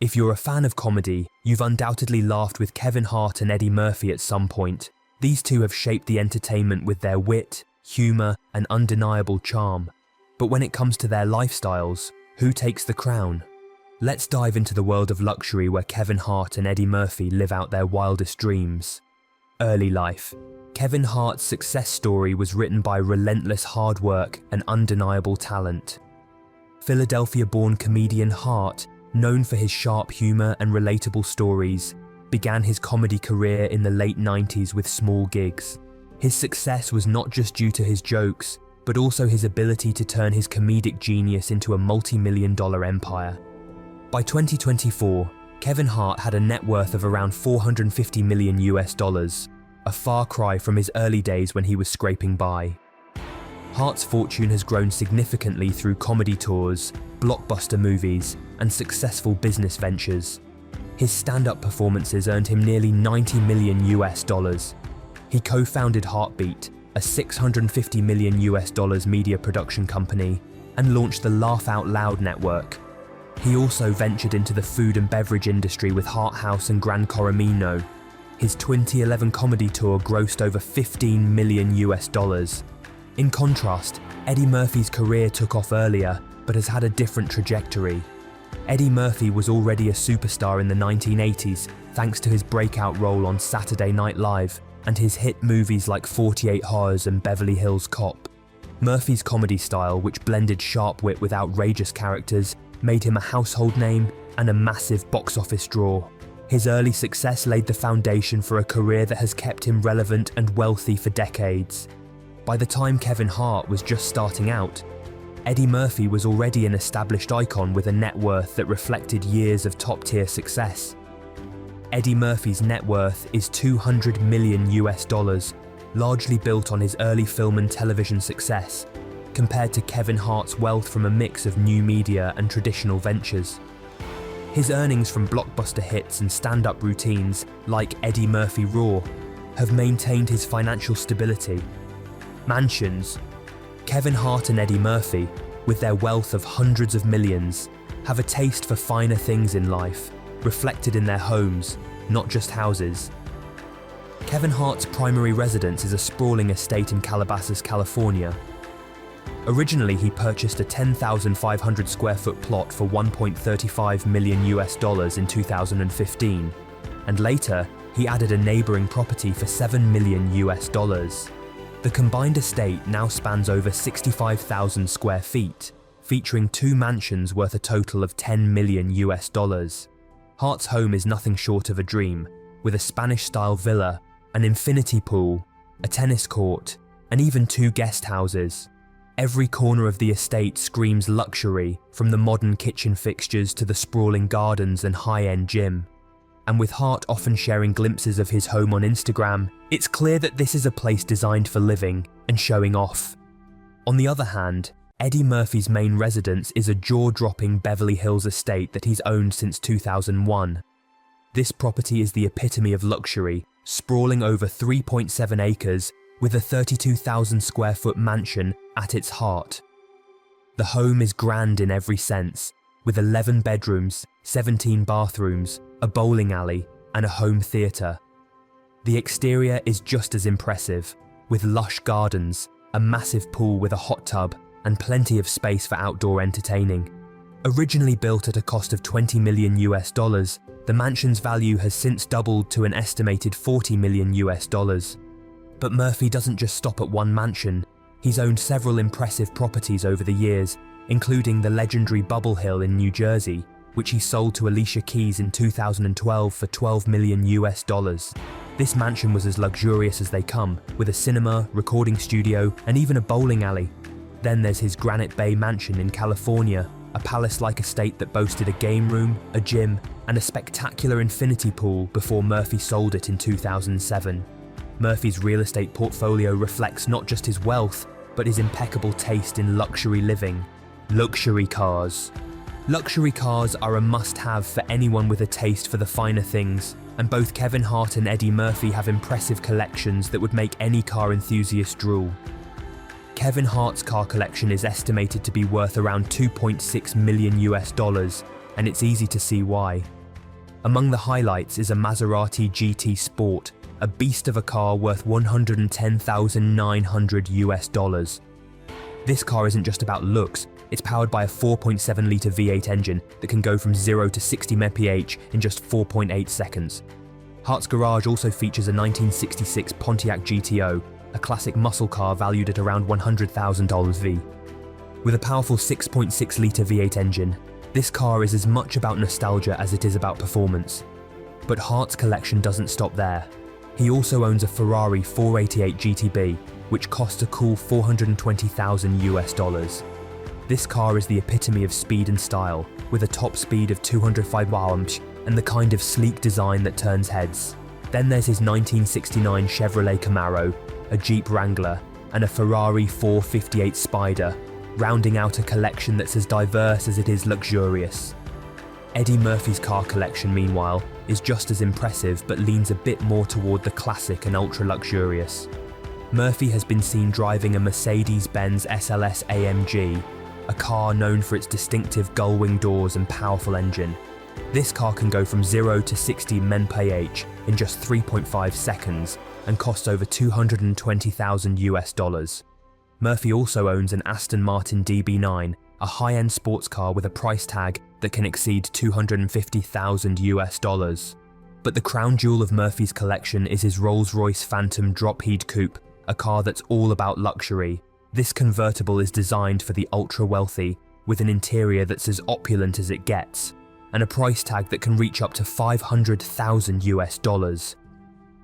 If you're a fan of comedy, you've undoubtedly laughed with Kevin Hart and Eddie Murphy at some point. These two have shaped the entertainment with their wit, humour, and undeniable charm. But when it comes to their lifestyles, who takes the crown? Let's dive into the world of luxury where Kevin Hart and Eddie Murphy live out their wildest dreams. Early life. Kevin Hart's success story was written by relentless hard work and undeniable talent. Philadelphia-born comedian Hart, known for his sharp humour and relatable stories, began his comedy career in the late 90s with small gigs. His success was not just due to his jokes, but also his ability to turn his comedic genius into a multi-million-dollar empire. By 2024, Kevin Hart had a net worth of around $450 million, a far cry from his early days when he was scraping by. Hart's fortune has grown significantly through comedy tours, blockbuster movies, and successful business ventures. His stand-up performances earned him nearly $90 million. He co-founded Heartbeat, a $650 million media production company, and launched the Laugh Out Loud network. He also ventured into the food and beverage industry with Hart House and Gran Coromino. His 2011 comedy tour grossed over $15 million. In contrast, Eddie Murphy's career took off earlier, but has had a different trajectory. Eddie Murphy was already a superstar in the 1980s thanks to his breakout role on Saturday Night Live and his hit movies like 48 Hours and Beverly Hills Cop. Murphy's comedy style, which blended sharp wit with outrageous characters, made him a household name and a massive box office draw. His early success laid the foundation for a career that has kept him relevant and wealthy for decades. By the time Kevin Hart was just starting out, Eddie Murphy was already an established icon with a net worth that reflected years of top-tier success. Eddie Murphy's net worth is $200 million, largely built on his early film and television success, compared to Kevin Hart's wealth from a mix of new media and traditional ventures. His earnings from blockbuster hits and stand-up routines, like Eddie Murphy Raw, have maintained his financial stability. Mansions. Kevin Hart and Eddie Murphy, with their wealth of hundreds of millions, have a taste for finer things in life, reflected in their homes, not just houses. Kevin Hart's primary residence is a sprawling estate in Calabasas, California. Originally, he purchased a 10,500 square foot plot for $1.35 million in 2015, and later he added a neighboring property for $7 million. The combined estate now spans over 65,000 square feet, featuring two mansions worth a total of $10 million. Hart's home is nothing short of a dream, with a Spanish-style villa, an infinity pool, a tennis court, and even two guest houses. Every corner of the estate screams luxury, from the modern kitchen fixtures to the sprawling gardens and high-end gym. And with Hart often sharing glimpses of his home on Instagram, it's clear that this is a place designed for living and showing off. On the other hand, Eddie Murphy's main residence is a jaw-dropping Beverly Hills estate that he's owned since 2001. This property is the epitome of luxury, sprawling over 3.7 acres with a 32,000 square foot mansion at its heart. The home is grand in every sense, with 11 bedrooms, 17 bathrooms, a bowling alley, and a home theatre. The exterior is just as impressive, with lush gardens, a massive pool with a hot tub, and plenty of space for outdoor entertaining. Originally built at a cost of $20 million, the mansion's value has since doubled to an estimated $40 million. But Murphy doesn't just stop at one mansion. He's owned several impressive properties over the years, including the legendary Bubble Hill in New Jersey, which he sold to Alicia Keys in 2012 for $12 million. This mansion was as luxurious as they come, with a cinema, recording studio, and even a bowling alley. Then there's his Granite Bay mansion in California, a palace-like estate that boasted a game room, a gym, and a spectacular infinity pool before Murphy sold it in 2007. Murphy's real estate portfolio reflects not just his wealth, but his impeccable taste in luxury living. Luxury cars. Luxury cars are a must-have for anyone with a taste for the finer things, and both Kevin Hart and Eddie Murphy have impressive collections that would make any car enthusiast drool. Kevin Hart's car collection is estimated to be worth around $2.6 million, and it's easy to see why. Among the highlights is a Maserati GT Sport, a beast of a car worth $110,900 US. This car isn't just about looks, it's powered by a 4.7-litre V8 engine that can go from 0 to 60 mph in just 4.8 seconds. Hart's garage also features a 1966 Pontiac GTO, a classic muscle car valued at around $100,000 V. With a powerful 6.6-litre V8 engine, this car is as much about nostalgia as it is about performance. But Hart's collection doesn't stop there. He also owns a Ferrari 488 GTB, which costs a cool $420,000 US. This car is the epitome of speed and style, with a top speed of 205 mph and the kind of sleek design that turns heads. Then there's his 1969 Chevrolet Camaro, a Jeep Wrangler, and a Ferrari 458 Spider, rounding out a collection that's as diverse as it is luxurious. Eddie Murphy's car collection, meanwhile, is just as impressive but leans a bit more toward the classic and ultra-luxurious. Murphy has been seen driving a Mercedes-Benz SLS AMG, a car known for its distinctive gull-wing doors and powerful engine. This car can go from 0 to 60 mph in just 3.5 seconds and costs over $220,000 US. Murphy also owns an Aston Martin DB9, a high-end sports car with a price tag that can exceed $250,000 US. But the crown jewel of Murphy's collection is his Rolls-Royce Phantom Dropheed Coupe, a car that's all about luxury. This convertible is designed for the ultra-wealthy, with an interior that's as opulent as it gets, and a price tag that can reach up to $500,000 US.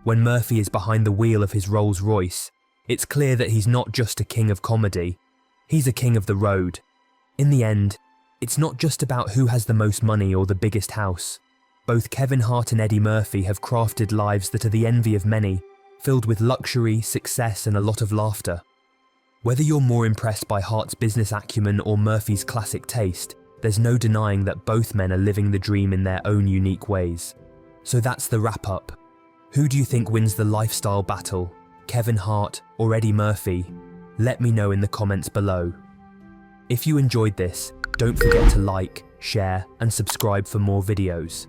When Murphy is behind the wheel of his Rolls-Royce, it's clear that he's not just a king of comedy, he's a king of the road. In the end, it's not just about who has the most money or the biggest house. Both Kevin Hart and Eddie Murphy have crafted lives that are the envy of many, filled with luxury, success, and a lot of laughter. Whether you're more impressed by Hart's business acumen or Murphy's classic taste, there's no denying that both men are living the dream in their own unique ways. So that's the wrap-up. Who do you think wins the lifestyle battle? Kevin Hart or Eddie Murphy? Let me know in the comments below. If you enjoyed this, don't forget to like, share, and subscribe for more videos.